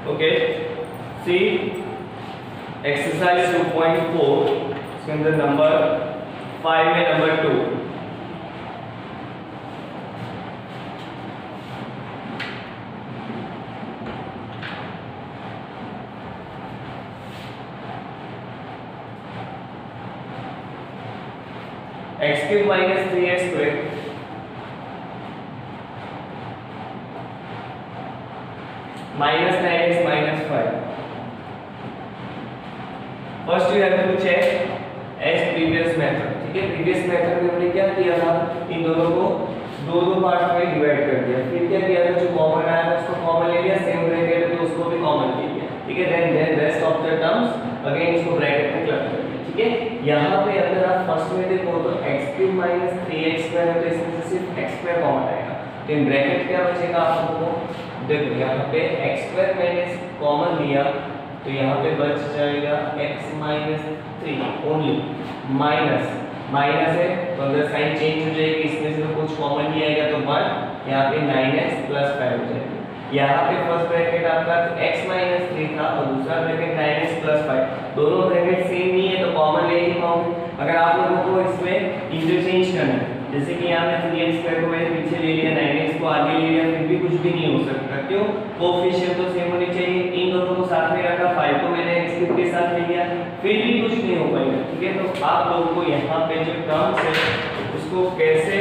Okay, सी exercise 2.4 इसके अंदर number 5 में number 2 x³ minus 3x² minus 9x minus 5. First you have to check as previous method. ठीक है, previous method में हमने क्या किया था, इन दोनों को दो दो पार्ट में डिवाइड कर दिया, फिर क्या किया था, जो कॉमन आया था उसको कॉमन ले लिया, सेम ब्रैकेट है तो उसको भी कॉमन ले लिया, ठीक है, then rest of the terms again इसको ब्रैकेट में क्लब कर दिया, ठीक है। यहाँ पे अगर आप फर्स्ट में देखो तो x³ minus 3x² है तो इसमें से सिर्फ x² कॉमन आएगा, तो इन ब्रैकेट क्या बचेगा आप लोगों को, देखो यहाँ पे x² मैंने कॉमन लिया तो यहाँ पे बच जाएगा x minus 3 only, minus minus है तो अगर साइन चेंज हो जाएगी, इसमें से तो कुछ कॉमन नहीं आएगा तो 1, यहाँ पे 9x plus 5 हो जाएगा। यहाँ पे फर्स्ट ब्रैकेट आपका x minus 3 था और दूसरा ब्रैकेट 9x plus 5, दोनों ब्रैकेट सेम नहीं है तो कॉमन ले नहीं पाओगे। अगर आप लोगों को इसमें इंटरचेंज करना है, जैसे कि यहाँ पे 3x² को मैंने पीछे ले लिया, 9x को आगे ले लिया, फिर भी कुछ भी नहीं हो सकता, क्यों, कोएफिशिएंट तो सेम होने चाहिए, इन दोनों को साथ में रखा, 5 को मैंने x³ के साथ ले लिया, फिर भी कुछ नहीं हो पाएगा, ठीक है। तो आप लोगों को यहाँ पे जो टर्म्स है उसको कैसे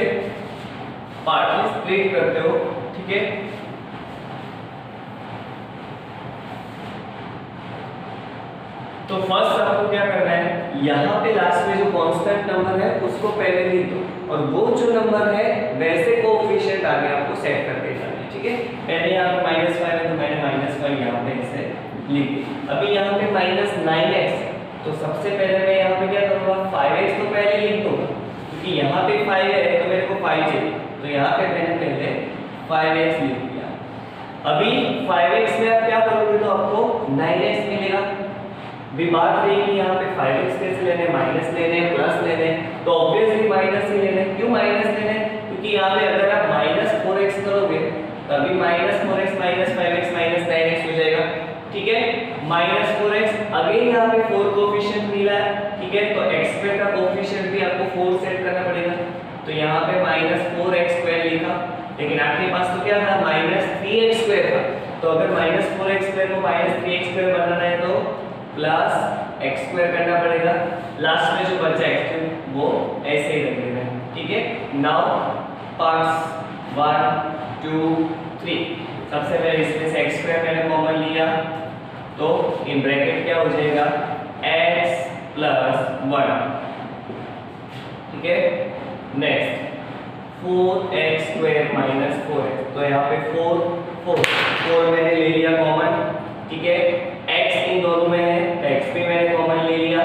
पार्ट में स्प्लिट करते हो, ठीक है। तो फर्स्ट आपको क्या करना है, यहाँ पे लास्ट में जो कांस्टेंट नंबर है उसको पहले लिख दो और वो जो नंबर है वैसे कोएफिशिएंट आगे आपको सेट करते जाना है, ठीक है। पहले यहाँ पे -5 है तो मैंने -5 यहाँ पे ऐसे लिख दिया। अभी यहाँ पे -9x, तो सबसे पहले मैं यहाँ पे क्या करूँगा, 5x तो पहले लिख दूंगा क्योंकि यहाँ पे 5 है तो मेरे को 5 चाहिए, तो यहाँ पे मैंने पहले 5x लिख दिया। अभी 5x में आप क्या करोगे तो आपको 9x मिलेगा, भी बात रही कि यहाँ पे 5x कैसे लेने, माइनस लेने, प्लस लेने, तो ऑब्वियसली माइनस ही लेने। क्यों माइनस लेने, क्योंकि यहाँ पे अगर आप -4x करोगे तभी -4x minus 5x minus 9x हो जाएगा, ठीक है। -4x अगेन यहाँ पे 4 कोएफिशिएंट मिला है, ठीक है, तो x² का कोएफिशिएंट भी आपको 4 सेट करना पड़ेगा, तो यहाँ पे -4x² लिखा, लेकिन आपके पास तो क्या था, -3x² था, तो अगर -4x² को -3x² बनाना है तो प्लस x² करना पड़ेगा, लास्ट में जो बचा x³ वो ऐसे ही रख देना है, ठीक है। नाउ पार्ट्स 1 2 3, सबसे पहले इसमें से x² मैंने कॉमन लिया तो इन ब्रैकेट क्या हो जाएगा, x plus 1, ठीक है। नेक्स्ट 4x² minus 4x, तो यहाँ पे 4 मैंने ले लिया कॉमन, ठीक है। x इन दोनों में है, x भी मैंने कॉमन ले लिया,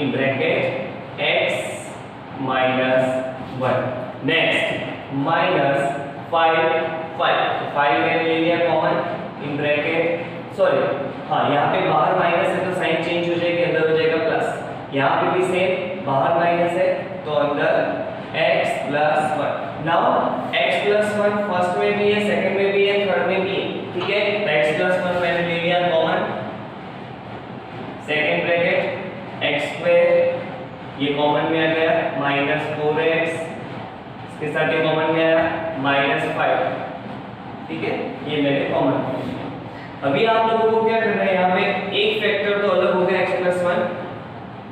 इन ब्रैकेट x minus 1। नेक्स्ट -5 तो 5 मैंने ले लिया कॉमन, इन ब्रैकेट हाँ यहाँ पे बाहर माइनस है तो साइन चेंज हो जाएगी, अंदर हो जाएगा प्लस, यहाँ पे भी सेम, बाहर माइनस है तो अंदर x plus 1। Now x plus 1 first में भी है, सेकंड में भी है, थर्ड में भी है, ठीक है। तो x plus 1 मैंने ले लिया कॉमन, सेकंड ब्रैकेट x² ये कॉमन में आ गया, -4x, इसके साथ ये कॉमन में आया -5, ठीक है, ये मेरे कॉमन में। अभी आप लोगों को क्या करना है, यहाँ पे एक फैक्टर तो अलग हो गया x plus 1,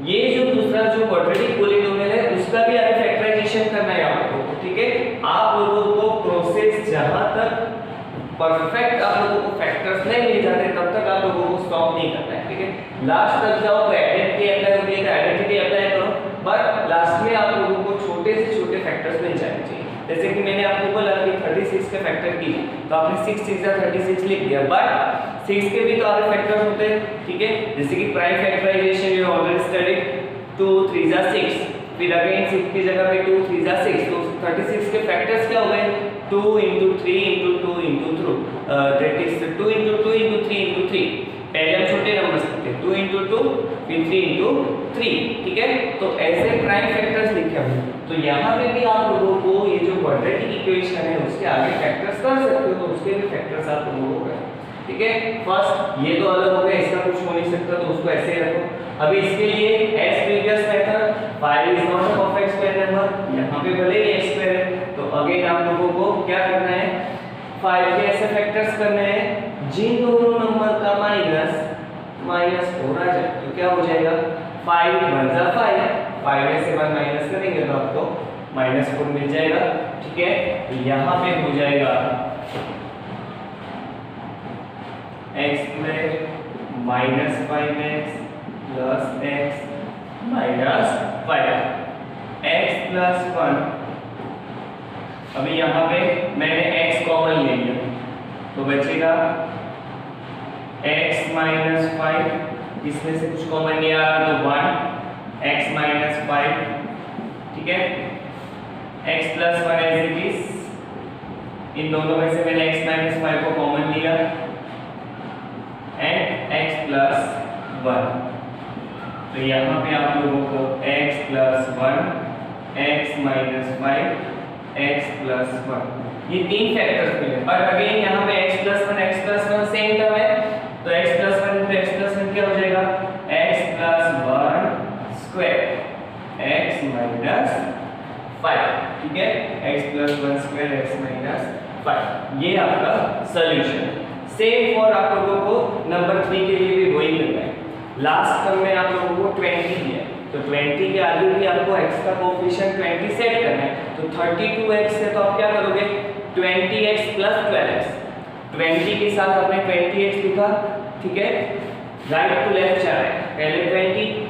ये जो दूसरा जो क्वाड्रेटिक पॉलीनोमियल है उसका भी आगे फैक्टराइजेशन करना है आप लोगों को, ठीक है। आप लोगों को प्रोसेस जहां तक परफेक्ट आप लोगों को फैक्टर्स नहीं मिल जाते तब तक आप लोगों को स्टॉप नहीं करना है, ठीक है। लास्ट तक जाओ तो आइडेंटिटी अप्लाई होती है तो आइडेंटिटी अप्लाई करो, बट लास्ट में आप लोगों को छोटे से छोटे फैक्टर्स मिल जाने चाहिए। जैसे कि मैंने आपको बोला कि 36 के फैक्टर कीजिए तो आपने 6 6 या 36 लिख दिया, बट 6 के भी तो आगे फैक्टर्स होते हैं, ठीक है। जैसे कि prime factorisation you already studied, 2 3 जा 6, फिर अगेन 6 की जगह पे 2 3 जा 6, तो 36 के फैक्टर्स क्या हो गए, 2 × 3 × 2 × 2, दैट इज 2 × 2 × 3 × 3। पहले हम छोटे नंबर्स लिखते हैं, 2 × 2 फिर 3 × 3, ठीक है। तो ऐसे प्राइम फैक्टर्स लिखे हैं, तो यहाँ पे भी आप लोगों को ये जो क्वाड्रेटिक इक्वेशन है उसके आगे फैक्टर्स कर सकते हो, तो उसके भी फैक्टर्स आप लोगों को करें, ठीक ठीक है। फर्स्ट ये तो अलग हो गया, इसका कुछ हो नहीं सकता तो उसको ऐसे ही रखो। अभी इसके लिए as previous method 5 is not a perfect square number, यहाँ पे भले ही x स्क्वायर है तो अगेन आप लोगों को क्या करना है, 5 के ऐसे फैक्टर्स करने हैं जिन दोनों नंबर का माइनस 4 आ जाए। तो क्या हो जाएगा, 5 1 जा 5 में से 1 माइनस करेंगे तो आपको -4 मिल जाएगा, ठीक है। यहाँ पे हो जाएगा x square -5x plus x -5 x plus 1। अभी यहाँ पे मैंने x कॉमन ले लिया तो बचेगा x -5, इसमें से कुछ कॉमन नहीं आ रहा तो 1 x -5, ठीक है। x plus 1 as it is, इन दोनों में से मैंने x -5 को कॉमन लिया एंड x प्लस 1। तो यहाँ पे आप लोगों को x plus 1 x -5 x plus 1 ये तीन फैक्टर्स मिले। बट अगेन यहाँ पे x प्लस 1 सेम टर्म है तो x plus 1 into x plus 1 क्या हो जाएगा, x plus 1 square x minus 5, ठीक है। x plus 1 square x minus 5 ये आपका सॉल्यूशन है। सेम फॉर आप लोगों को नंबर 3 के लिए भी वही करना है। लास्ट टर्म में आप लोगों को 20 दिया तो 20 के आगे भी आपको x का कोएफिशिएंट 20 सेट करना है। तो 32x है तो आप क्या करोगे, 20x प्लस 12x, 20 के साथ आपने 20x लिखा, ठीक है, राइट टू लेफ्ट जा रहा है। पहले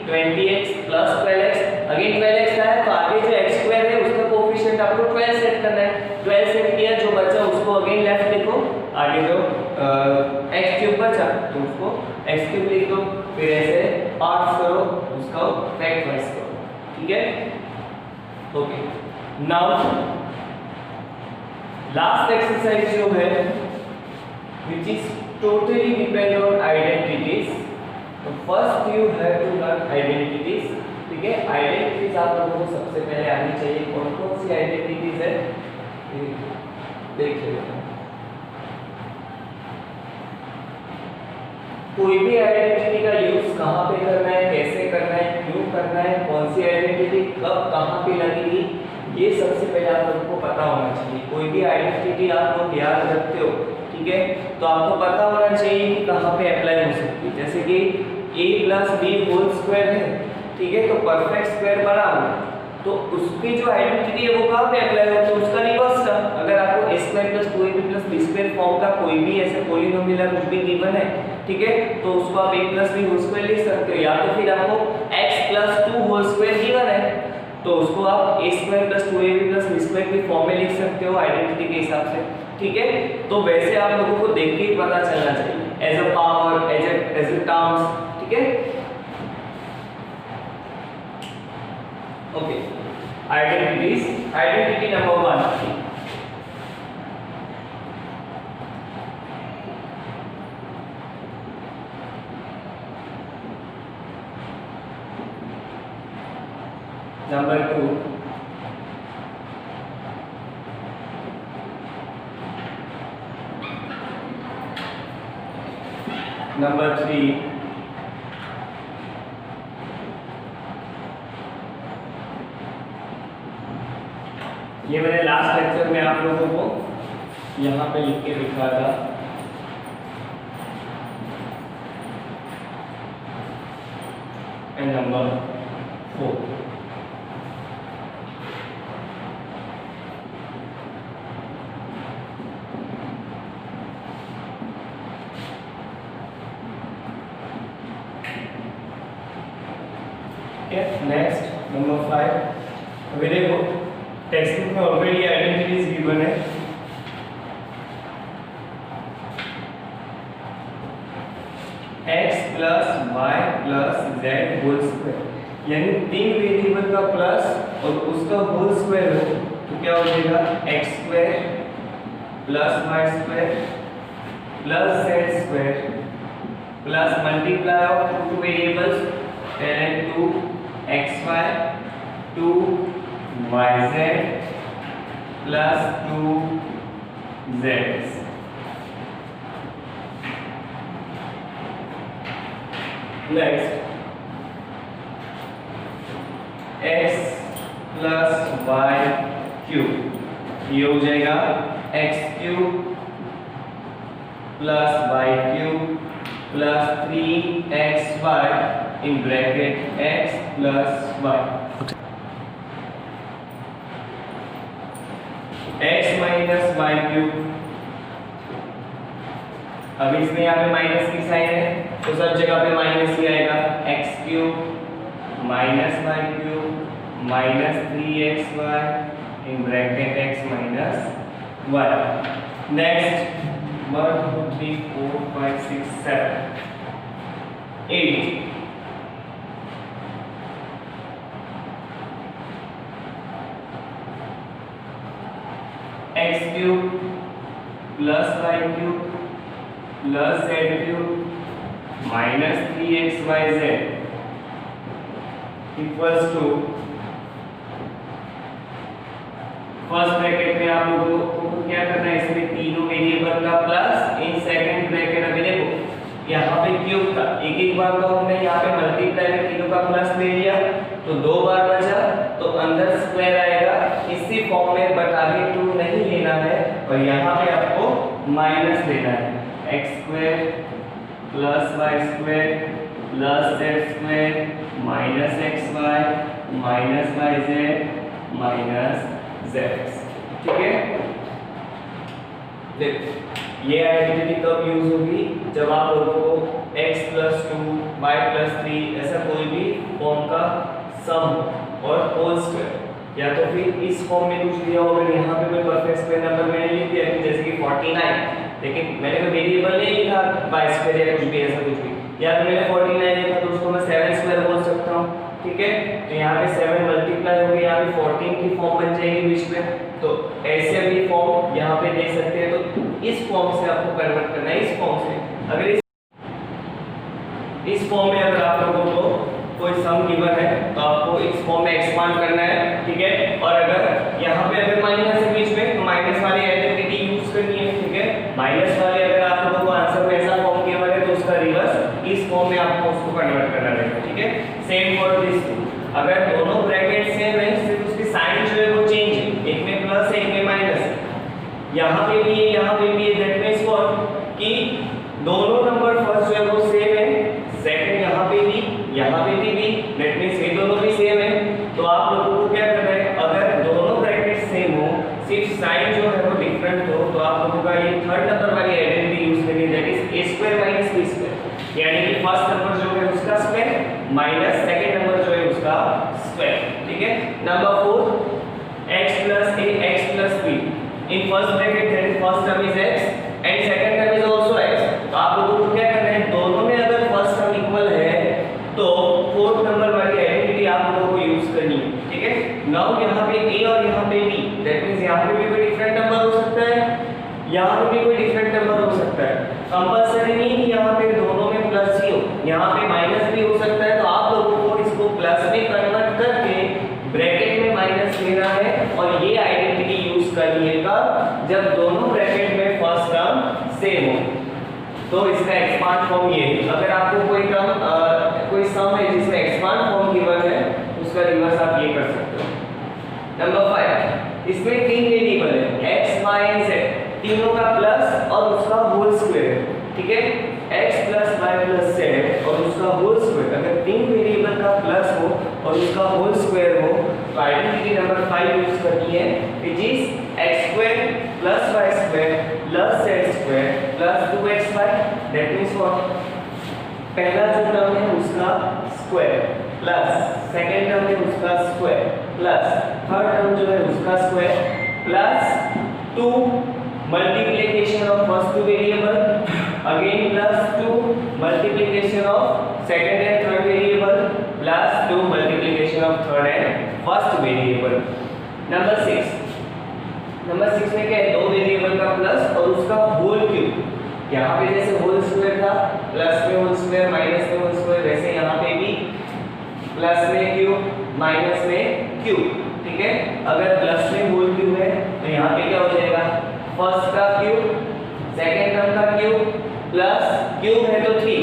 20x plus 12x, again 12x का है तो आगे जो x स्क्वायर है उसका कोएफिशिएंट आपको 12 सेट करना है। 12 सेट किया, जो बचा उसको अगेन लेफ्ट लिखो, आगे जो x क्यूब बचा तो उसको x क्यूब लिख दो, फिर ऐसे पार्ट्स करो, उसका फैक्टराइज करो, ठीक है। ओके, नाउ लास्ट एक्सरसाइज जो है which is totally depend on identities। तो first you have to learn identities, ठीक है। आइडेंटिटीज आप लोगों को सबसे पहले आनी चाहिए। कौन कौन सी आइडेंटिटीज है देख लेते हैं। कोई भी आइडेंटिटी का यूज कहाँ पे करना है, कैसे करना है, क्यों करना है, कौन सी आइडेंटिटी कब कहाँ पे लगेगी, ये सबसे पहले आप लोगों को पता होना चाहिए। कोई भी आइडेंटिटी आप लोग याद रखते हो, ठीक है, तो आपको पता होना चाहिए कि कहाँ पे अप्लाई हो सकती है। जैसे कि a plus b whole square है, ठीक है, तो परफेक्ट स्क्वायर बना हुआ तो उसकी जो आइडेंटिटी है वो कहाँ पे अप्लाई होती है, उसका रिवर्स टर्म। अगर आपको a square plus 2ab plus b square form का कोई भी ऐसे पॉलिनोमियल कुछ भी गिवन है, ठीक है, तो उसको आप a plus b whole square लिख सकते हो। या तो फिर आपको x plus 2 whole square given है तो उसको आप a square plus 2ab plus b square की फॉर्म में लिख सकते हो आइडेंटिटी के हिसाब से, ठीक है। तो वैसे आप लोगों को देख के ही पता चलना चाहिए as a power, as a terms, ठीक है। Okay, identities. Identity number 1, number 2, number 3, ये मैंने लास्ट लेक्चर में आप लोगों को यहाँ पे लिख के दिखा था। And number 4, next number 5। अभी देखो टेक्स्ट बुक में ऑलरेडी आइडेंटिटीज गिवन है। x plus y plus z whole square, यानी 3 वेरिएबल का प्लस और उसका होल स्क्वायर हो तो क्या हो जाएगा, x square plus y square plus z square plus multiply of two variables and 2 xy 2 yz plus 2 z। Next x plus y cube, ये हो जाएगा x cube plus y cube plus 3xy in bracket x plus y, x minus y cube. अब इसमें यहाँ पे minus की sign है तो सब जगह पे माइनस ही आएगा, x cube minus y cube minus 3xy in bracket x minus y. Next 1 2 3 4 5 6 7 8 x cube plus y cube plus z cube minus 3xyz equals to, first bracket में आप लोगों को क्या करना है, इसमें तीनों वेरिएबल का प्लस इन सेकंड ब्रैकेट। अभी देखो यहाँ पे क्यूब था, एक एक बार तो हमने यहाँ पे मल्टीप्लाई में तीनों का प्लस ले लिया तो दो बार बचा, तो अंदर स्क्वायर आएगा इसी फॉर्म में, बट आगे 2 नहीं लेना है और यहाँ पे आपको माइनस लेना है, x square plus y square plus z square minus x y minus y z minus z. ठीक है, देखो ये आइडेंटिटी कब यूज होगी, जब आप लोगों को x प्लस 2 y प्लस 3 ऐसा कोई भी फॉर्म का सम और होल स्क्वायर, या तो फिर इस फॉर्म में कुछ दिया होगा, यहाँ पे कोई परफेक्ट स्क्वायर नंबर मैंने लिख दिया जैसे कि 49, लेकिन मैंने कोई वेरिएबल नहीं लिखा y स्क्वायर या कुछ भी ऐसा कुछ भी, या फिर मैंने 49 लिखा तो उसको मैं 7 स्क्वायर बोल सकता हूँ। ठीक है, तो यहाँ पे 7 मल्टीप्लाई हो गई, यहाँ पे 14 की फॉर्म बन जाएगी बीच में, तो ऐसे भी फॉर्म यहाँ पे दे सकते हैं, तो इस फॉर्म से आपको कन्वर्ट करना है, इस फॉर्म से। अगर इस फॉर्म में अगर आप लोगों को कोई सम गिवन है तो आपको इस फॉर्म में एक्सपांड करना है। ठीक है, और अगर यहाँ पे अगर माइनस है बीच में तो माइनस वाली आइडेंटिटी यूज करनी है। ठीक है, माइनस वाले अगर आप लोगों को आंसर में ऐसा फॉर्म गिवन है तो उसका रिवर्स इस फॉर्म में आपको उसको कन्वर्ट करना रहेगा। ठीक है, सेम फॉर दिस, अगर दोनों ब्रैकेट सेम है सिर्फ उसकी साइन जो है वो चेंज है, एक में प्लस है एक में माइनस है, यहाँ पे भी है यहाँ पे भी है, दैट मींस व्हाट कि दोनों नंबर फर्स्ट जो है वो सेम है, सेकंड यहाँ पे भी दैट मींस ये दोनों भी सेम है, तो आप लोगों को क्या करना है, अगर दोनों ब्रैकेट सेम हो सिर्फ साइन जो है वो डिफरेंट हो तो आप लोगों का ये थर्ड नंबर वाली आइडेंटिटी यूज करनी है, that is a square minus b square, यानी कि फर्स्ट नंबर जो है उसका स्क्वायर माइनस सेकंड नंबर जो है उसका स्क्वायर। ठीक है, number 4 x plus a x plus b in first bracket that is first term is x and second term is also x, तो आप लोगों को क्या करना है, दोनों में अगर फर्स्ट टर्म इक्वल है तो फोर्थ नंबर वाली आइडेंटिटी आप लोगों को यूज करनी है। ठीक है, नाउ यहाँ पे a और यहाँ पे b, दैट मींस यहाँ पे भी कोई डिफरेंट नंबर हो सकता है, यहाँ पे भी कोई डिफरेंट नंबर हो सकता है, कंपल्सरी नहीं कि यहाँ पे दोनों में प्लस ही हो, यहाँ पे माइनस भी हो सकता है, तो आप लोगों को इसको प्लस में कन्वर्ट करके ब्रैकेट में माइनस लेना है और ये आइडेंटिटी यूज करिएगा जब दोनों ब्रैकेट में फर्स्ट टर्म सेम हो, तो इसका एक्सपांड फॉर्म ये है। अगर आपको कोई टर्म कोई सम है जिसमें एक्सपांड फॉर्म गिवन है उसका रिवर्स आप ये कर सकते हो। नंबर 5, इसमें तीन वेरिएबल है x y and z, तीनों का प्लस और उसका होल स्क्वायर। ठीक है, x plus y plus z और उसका होल स्क्वायर, अगर तीन वेरिएबल का प्लस हो और उसका होल स्क्वायर हो तो आइडेंटिटी नंबर 5 यूज करनी है, which is x square plus y square plus z square plus 2xy, that means what, पहला जो टर्म है उसका स्क्वायर प्लस सेकंड टर्म है उसका स्क्वायर प्लस थर्ड टर्म जो है उसका square plus 2 multiplication of first two variable again plus 2 multiplication of second and third variable plus 2 multiplication of third and first variable। Number 6 में क्या है, दो variable का प्लस और उसका होल क्यूब, यहाँ पे जैसे होल स्क्वायर था प्लस में होल स्क्वायर माइनस में होल स्क्वायर, वैसे यहाँ पे भी प्लस में क्यूब माइनस में क्यूब। ठीक है, अगर प्लस में होल क्यूब है तो यहाँ पे क्या हो जाएगा, फर्स्ट का क्यूब सेकंड टर्म का क्यूब प्लस क्यूब है तो 3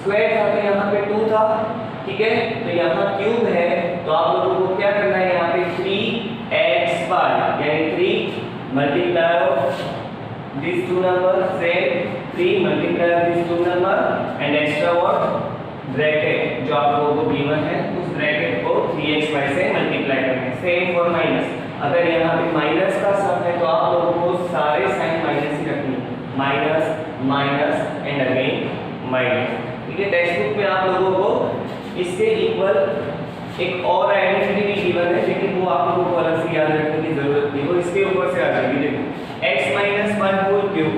स्क्वायर था तो यहाँ पे 2 था, ठीक है। तो यहाँ क्यूब है तो आप लोगों को क्या करना है, यहाँ पे 3xy यानी 3 multiply of this two number same 3 multiply of this two number and extra what bracket जो आप लोगों को गिवन है उस ब्रैकेट को 3xy से मल्टीप्लाई करना है। सेम फॉर माइनस, अगर यहाँ पे माइनस का सम है तो आप लोगों को सारे साइन माइनस ही रखनी है, minus minus and again minus, ठीक है। टेक्स्ट बुक में आप लोगों को इससे इक्वल एक और आइडेंटिटी भी गिवन है लेकिन वो आप लोगों को अलग से याद रखने की जरूरत नहीं, वो इसके ऊपर से आ जाएगी। देखो x minus 1 whole cube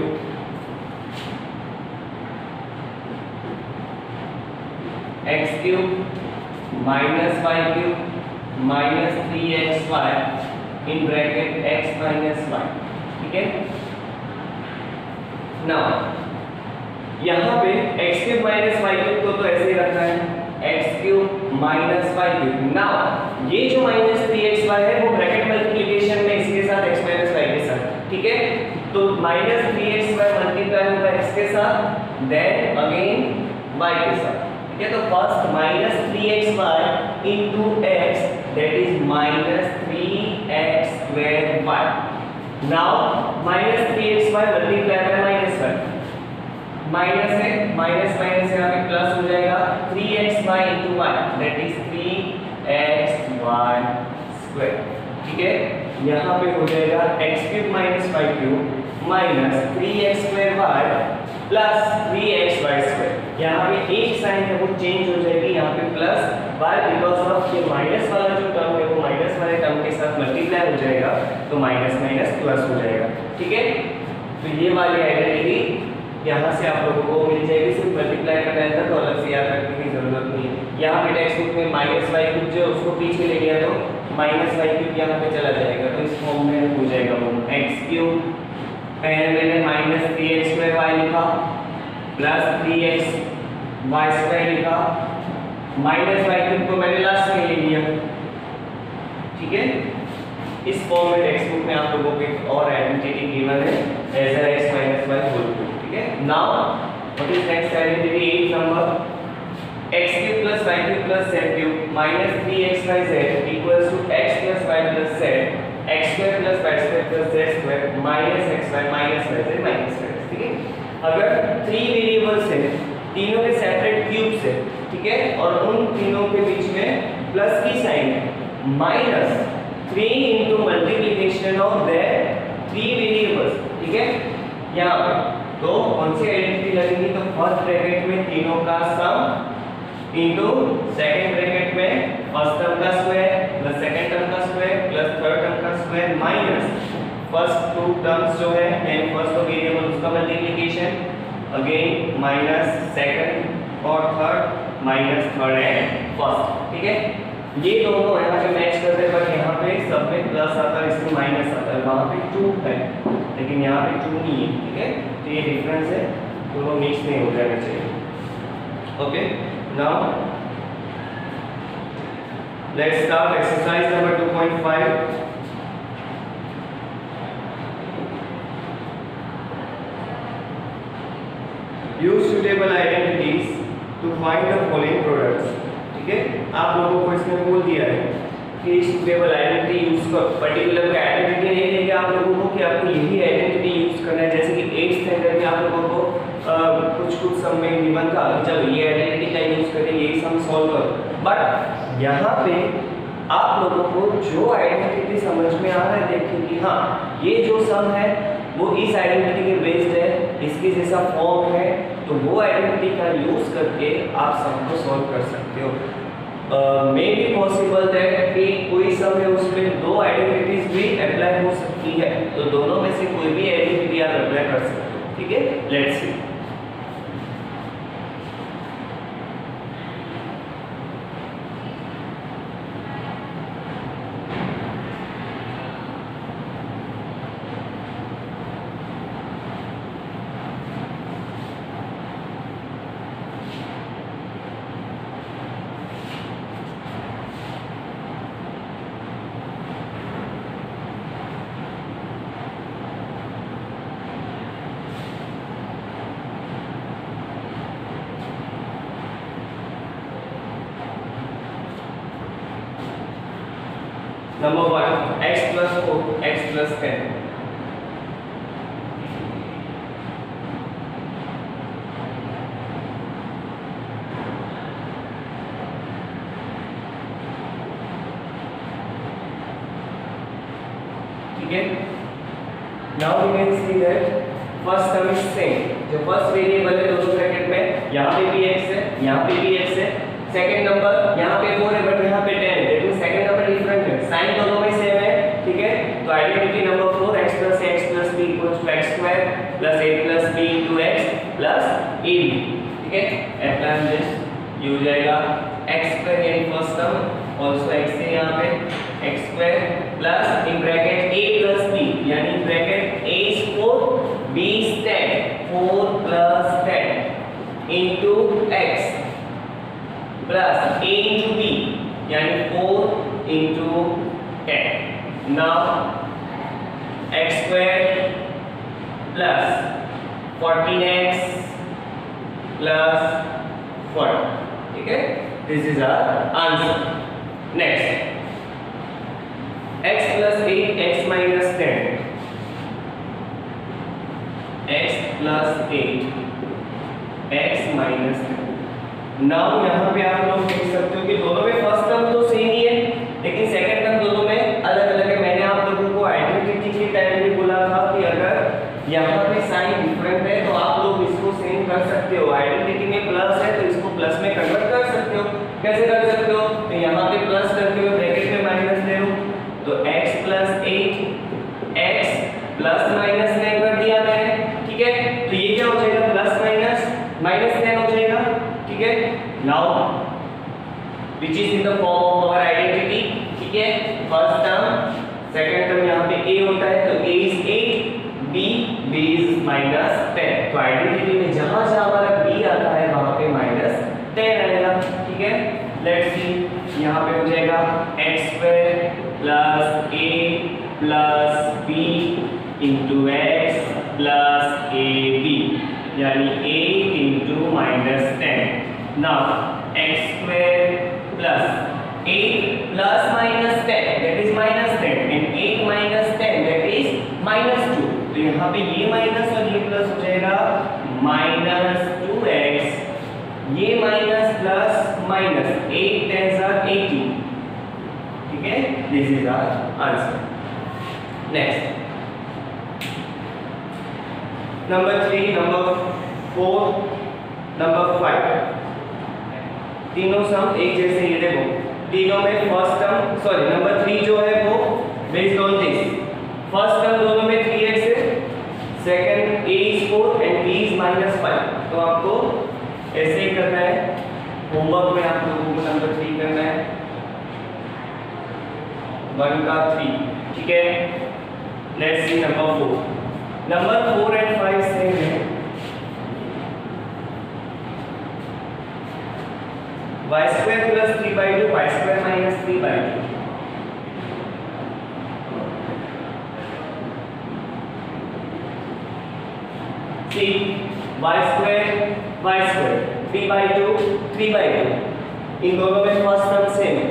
x cube minus y cube minus 3xy in bracket x minus y, ठीक है। नाउ यहाँ पे x cube minus y cube को तो ऐसे ही रखना है, x cube minus y cube. Now ये जो माइनस 3xy है वो ब्रैकेट मल्टीप्लिकेशन में इसके साथ x माइनस y के साथ, ठीक है। तो माइनस 3xy मल्टीप्लाई होगा x के साथ देन अगेन y के साथ, ठीक है। तो first minus 3xy into x that is minus 3x square y। Now minus 3xy multiply by minus 1, minus है माइनस माइनस यहाँ पे प्लस हो जाएगा 3xy into y that is 3xy square, ठीक है। यहाँ पे हो जाएगा x cube minus y cube minus 3x square y plus 3xy square. यहाँ पे एक साइन है वो चेंज हो जाएगी, यहाँ पे प्लस y बिकॉज ऑफ ये माइनस वाला जो टर्म है वो माइनस वाले टर्म के साथ मल्टीप्लाई हो जाएगा तो माइनस माइनस प्लस हो जाएगा, ठीक है। तो ये वाली आइडेंटिटी यहाँ से आप लोगों को मिल जाएगी, सिर्फ मल्टीप्लाई करना है तो अलग से याद रखने की जरूरत नहीं है। यहाँ पे टेक्स्ट बुक में माइनस वाई क्यूब जो उसको पीछे ले गया तो माइनस वाई क्यूब यहाँ पे चला जाएगा तो इस फॉर्म में हो जाएगा वो एक्स क्यूब, पहले मैंने माइनस 3x स्क्वायर वाई लिखा प्लस 3x वाई स्क्वायर लिखा, माइनस वाई क्यूब को मैंने लास्ट में ले लिया, ठीक है। इस फॉर्म में टेक्स्ट बुक में आप लोगों को एक और आइडेंटिटी गिवन है as x minus y whole cube, ठीक है। Now what is next identity 8 number x cube plus y cube plus z cube minus 3xyz equals to x plus y plus z x square plus y square plus z square minus xy minus yz minus z, ठीक है। अगर 3 variables है, तीनों के separate cubes है, ठीक है, और उन तीनों के बीच में प्लस की साइन है minus 3 into multiplication of that 3 variables, ठीक है। यहाँ पे तो कौन सी आइडेंटिटी लगेगी, तो फर्स्ट ब्रैकेट में तीनों का सम इनटू सेकंड ब्रैकेट में फर्स्ट टर्म का स्क्वायर प्लस सेकंड टर्म का स्क्वायर प्लस थर्ड टर्म का square minus first two terms जो है यानी फर्स्ट वेरिएबल उसका मल्टीप्लिकेशन अगेन माइनस सेकंड और थर्ड माइनस थर्ड एंड फर्स्ट, ठीक है। ये दोनों यहाँ पे मैच करते हैं बट यहाँ पे सब में प्लस आता है, इसमें माइनस आता है, वहाँ पे 2 है लेकिन यहाँ पे 2 नहीं है, ठीक है। तो ये डिफरेंस है, दोनों मिक्स नहीं हो जाना चाहिए। Okay, now let's start exercise number 2.5। Use suitable identities to find the following products, ठीक है। आप लोगों को इसमें बोल दिया है कि सुटेबल आइडेंटिटी यूज कर, पर्टिकुलर आइडेंटिटी नहीं देंगे आप लोगों को कि आपको यही आइडेंटिटी यूज करना है, जैसे कि 8th स्टैंडर्ड में आप लोगों को कुछ सम में गिवन था, चलो ये आइडेंटिटी का यूज करें यही सम सॉल्व करो। बट यहाँ पे आप लोगों को जो आइडेंटिटी समझ में आ रहा है देखिए कि हाँ ये जो सम है वो इस आइडेंटिटी के बेस्ड है, इसके जैसा फॉर्म है, तो वो आइडेंटिटी का यूज करके आप सम को सॉल्व कर सकते हो। मे बी पॉसिबल दैट कि कोई सम है उसमें 2 आइडेंटिटीज भी अप्लाई हो सकती है, तो दोनों में से कोई भी आइडेंटिटी आप अप्लाई कर सकते हो, ठीक है। Let's see. Number 1 x plus 4 x plus 10 ठीक है। Now we can see that first term is same. जो फर्स्ट वेरिएबल है दोनों ब्रैकेट में, यहाँ पे भी x है, यहाँ पे भी x है। सेकंड नंबर यहाँ पे 4 है बट यहाँ पे 10 है, लेकिन सेकंड नंबर डिफरेंट है, साइन दोनों में सेम है, ठीक है। तो identity number 4 x plus a x plus b equals to x square plus a plus b into x plus ab, ठीक है। अप्लाई दिस, ये हो जाएगा x square यानी फर्स्ट टर्म, ऑल्सो x है यहाँ पे x square plus in bracket a plus b यानी bracket a is 4 b is 10, 4 plus 10 into x plus a into b यानी 4 into 10। now x square plus 14x plus 40, ठीक है। this is our answer। next x plus 8 x minus 10 x plus 8 x minus 10। Now यहाँ पे आप लोग देख सकते हो कि दोनों में फर्स्ट टर्म तो सेम ही है, लेकिन सेकंड टर्म दोनों में अलग अलग है। मैंने आप लोगों को आइडेंटिटी के टाइम भी बोला था कि अगर यहाँ पे साइन डिफरेंट है तो आप लोग इसको सेम कर सकते हो। आइडेंटिटी में प्लस है तो इसको प्लस में कन्वर्ट कर सकते हो। कैसे कर सकते हो? तो यहाँ पे प्लस करते हुए ब्रैकेट में माइनस ले लो, तो x plus 8 x plus minus 10 कर दिया मैंने, ठीक है। तो ये क्या हो जाएगा? प्लस माइनस माइनस 10 हो जाएगा, ठीक है। Now which is in the form of our identity, ठीक है। फर्स्ट टर्म, सेकंड टर्म यहाँ पे a होता है तो a is 8, b is -10। तो आइडेंटिटी में जहां जहां हमारा b आता है वहां पे -10 आएगा, ठीक है। लेट्स सी, यहाँ पे हो जाएगा x square plus a plus b into x plus ab यानी 8 into -10। now x square plus 8 plus -10 that is -10 and 8 minus 10 that is -2। तो यहाँ पे ये माइनस और ये प्लस हो जाएगा -2x, ये minus plus minus 8 10s are 18, ठीक है। This is our answer. Next number 3, number 4, number 5, तीनों सम एक जैसे। ये देखो तीनों में फर्स्ट टर्म, सॉरी नंबर 3 जो है वो based on this, first term दोनों में 3x है, second a is 4 and b is -5। तो आपको ऐसे ही करना है, होमवर्क में आप लोगों को नंबर 3 करना है, 1 का 3, ठीक है। Let's see number 4, number 4 and 5 same है। y square plus 3/2 y square minus 3/2, see y square 3/2 3/2, इन दोनों में फर्स्ट टर्म सेम है,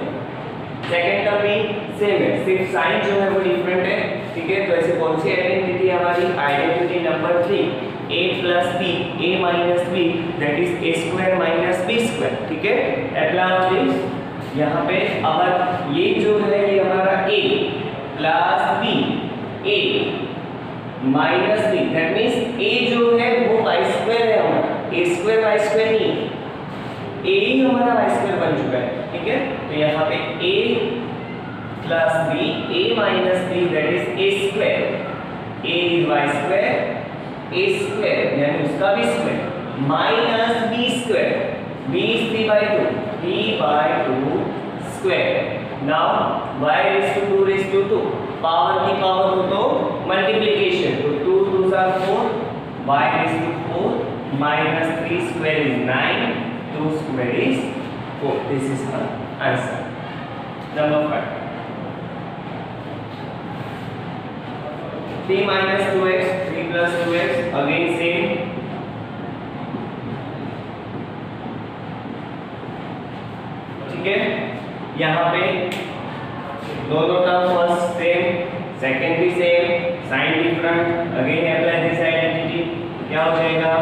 सेकंड टर्म भी सेम है, सिर्फ साइन जो है वो डिफरेंट है, ठीक है। तो ऐसे कौन सी आइडेंटिटी हमारी? Identity number 3 a plus b a minus b that is a square minus b square, ठीक है। अप्लाई दिस, यहाँ पे अगर ये जो है ये हमारा a plus b a minus b that means a जो है वो y square है हमारा, a square y square नहीं, a ही हमारा y square बन चुका है, ठीक है। तो यहाँ पे a plus b a minus b that is a square, a is y square a square यानी उसका भी square minus b square, b is 3/2 3/2 square. Now y raised to 2 raised to 2, power की पावर हो तो multiplication, तो 2 2s are 4, y raised to 4 minus 3 square is 9, 2 square is 4। this is our answer। number 5, 3 minus 2x 3 plus 2x again same, ठीक है। यहाँ पे दोनों term first same, second भी same, sign different, again apply this identity, क्या हो जाएगा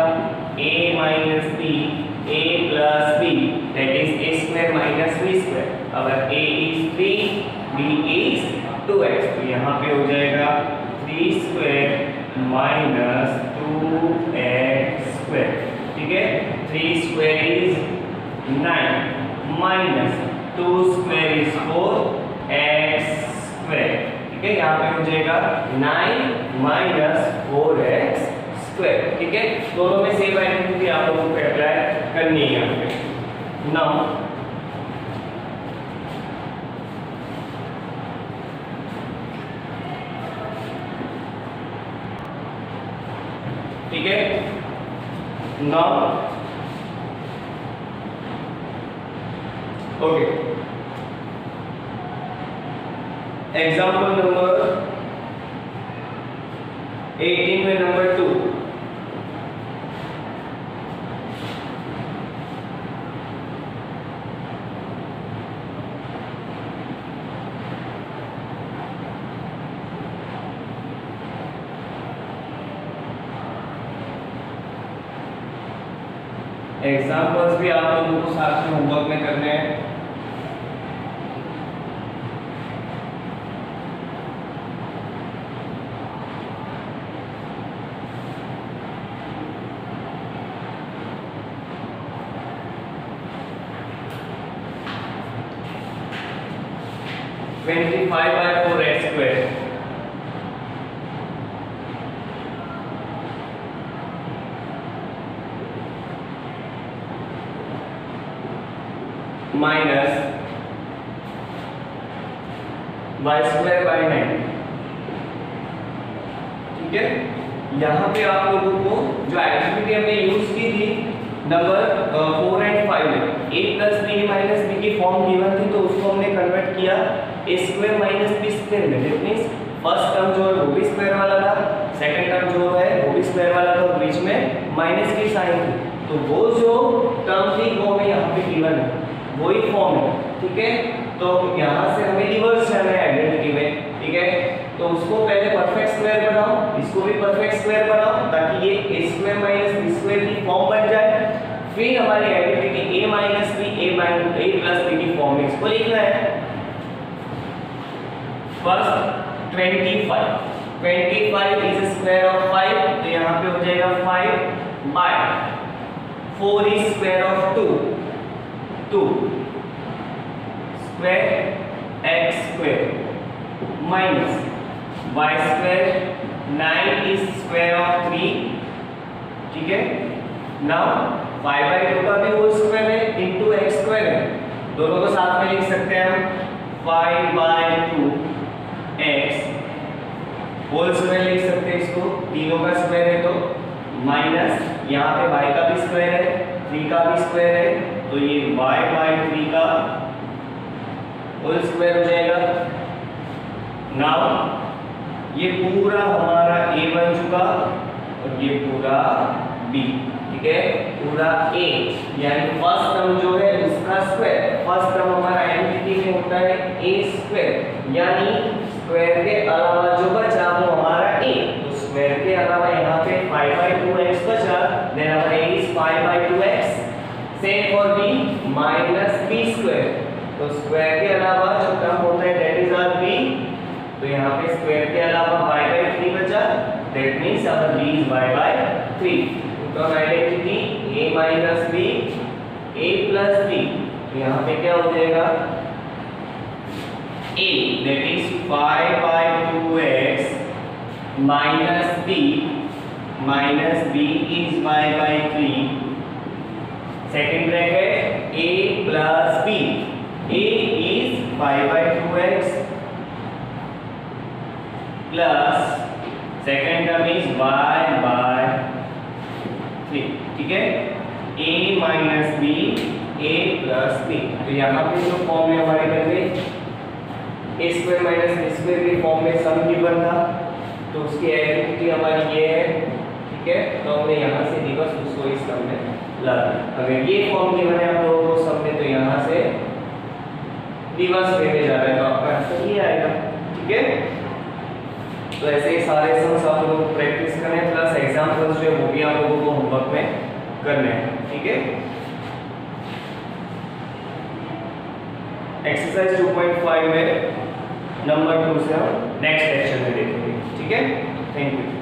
a minus b a plus b that is a square minus b square। अगर a is 3 b is 2x तो यहाँ पे हो जाएगा 3 square minus 2x square, ठीक है। 3 square is 9 minus 2 square is 4x square, ठीक है। यहाँ पे हो जाएगा 9 minus 4x स्क्वायर, ठीक है। दोनों में सेम आइडेंटिटी आप लोगों को अप्लाई करनी है यहाँ पे। नाउ ठीक है, नाउ ओके, एग्जाम्पल नंबर 18 में नंबर 2, एग्जाम्पल्स भी आप लोगों को साथ में होमवर्क में करने हैं। Five by 4x square minus y square by 9, ठीक है। यहाँ पे आप लोगों को जो आइडेंटिटी हमने यूज की थी नंबर 4 एंड 5 में a plus b minus b की फॉर्म गिवन थी, तो उसको हमने कन्वर्ट किया a square minus b square में। दैट मींस फर्स्ट टर्म जो है वो भी स्क्वायर वाला था, सेकंड टर्म जो है वो भी स्क्वायर वाला था, और बीच में माइनस की साइन थी, तो वो जो टर्म थी वो हमें यहाँ पे गिवन है, वही फॉर्म है, ठीक है। तो यहाँ से हमें रिवर्स जाना है आइडेंटिटी में, ठीक है। तो उसको पहले परफेक्ट स्क्वायर बनाओ, इसको भी परफेक्ट स्क्वायर बनाओ, ताकि ये a square minus b square की फॉर्म बन जाए। फिर हमारी identity a minus b a plus b की फॉर्म में इसको लिखना है। फर्स्ट 25 इज स्क्वायर ऑफ 5, तो यहाँ पे हो जाएगा 5 by 4 is square of 2 square x square minus y square 9 is square of 3, ठीक है। नाउ 5 बाय 2 का भी होल स्क्वायर है इनटू x स्क्वायर है, दोनों को साथ में लिख सकते हैं हम 5 बाय 2 x होल स्क्वायर लिख सकते हैं इसको, तीनों का स्क्वायर है तो माइनस यहाँ पे y का भी स्क्वायर है 3 का भी स्क्वायर है, तो ये y बाय 3 का होल स्क्वायर हो जाएगा। नाउ ये पूरा हमारा a बन चुका और ये पूरा b, ठीक है। पूरा a यानी फर्स्ट टर्म जो है उसका स्क्वायर, फर्स्ट टर्म हमारा आइडेंटिटी में होता है a स्क्वायर, यानी स्क्वायर के अलावा जो बचा वो हमारा a, तो स्क्वायर के अलावा यहाँ पे 5 बाय 2x बचा, देन हमारा a is 5 by 2x, same for b minus b square, तो स्क्वायर के अलावा जो टर्म होता है दैट इज आवर b, तो यहाँ पे स्क्वायर के अलावा y बाय 3 बचा, that means our b is y by 3। तो identity a minus b a plus b, तो यहाँ पे क्या हो जाएगा a that is 5 by 2x minus b is y by 3, second bracket a plus b, a is 5 by 2x plus second term is y by 3, ठीक है। a minus b a plus b, तो यहाँ पे जो form है हमारे घर में a square minus b square की फॉर्म में सम गिवन था, तो उसकी आइडेंटिटी हमारी ये है, ठीक है। तो हमने यहाँ से रिवर्स उसको इस सम में ला दिया। अगर ये फॉर्म गिवन है आप लोगों को सम में, तो यहाँ से रिवर्स वे में जा रहा है तो आपका आंसर ये आएगा। ठीक है, तो ऐसे ही सारे सम्स आप लोग प्रैक्टिस करें, प्लस एग्जाम्पल्स जो है वो भी आप लोगों को होमवर्क में करने हैं। ठीक है, एक्सरसाइज 2.5 में नंबर 2 से हम नेक्स्ट लेक्चर में देखेंगे। ठीक है, थैंक यू।